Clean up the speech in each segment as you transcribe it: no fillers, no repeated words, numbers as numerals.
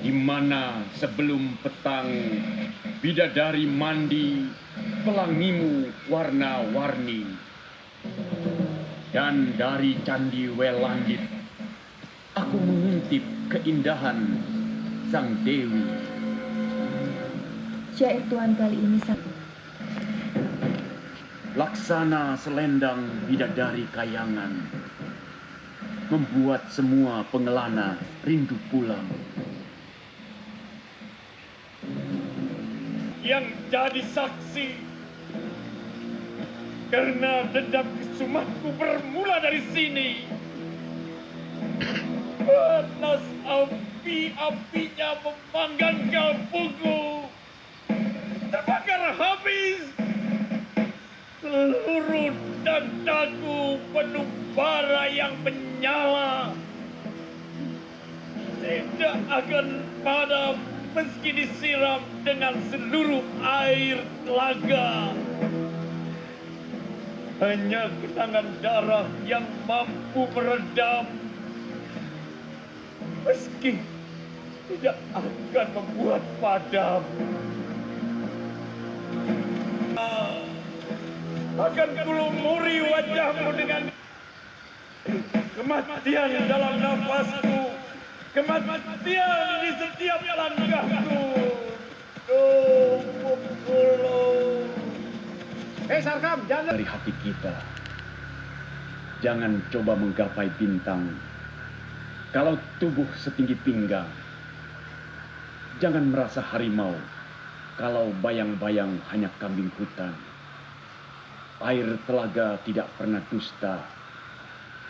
di mana sebelum petang bidadari mandi pelangimu warna-warni, dan dari candi Welangit aku mengintip keindahan sang dewi. Syair Tuhan kali ini Laksana selendang bidadari kayangan membuat semua pengelana rindu pulang. Yang jadi saksi karena dendam kesumatku bermula dari sini. Panas api-apinya memanggang kalbuku, terbakar habis seluruh dadaku penuh bara yang menyala. Tidak akan padam meski disiram dengan seluruh air telaga. Hanya genangan darah yang mampu meredam, meski tidak akan membuat padam. Akan kulumuri wajahmu dengan kematian dalam nafasku, kematian di setiap langkahku. Sarkam, jangan. Dari hati kita, jangan coba menggapai bintang. Kalau tubuh setinggi pinggang, jangan merasa harimau. Kalau bayang-bayang hanya kambing hutan. Air telaga tidak pernah dusta.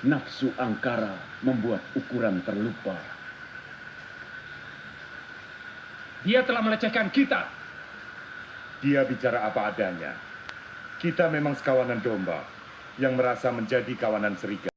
Nafsu angkara membuat ukuran terlupa. Dia telah melecehkan kita. Dia bicara apa adanya. Kita memang sekawanan domba yang merasa menjadi kawanan serigala.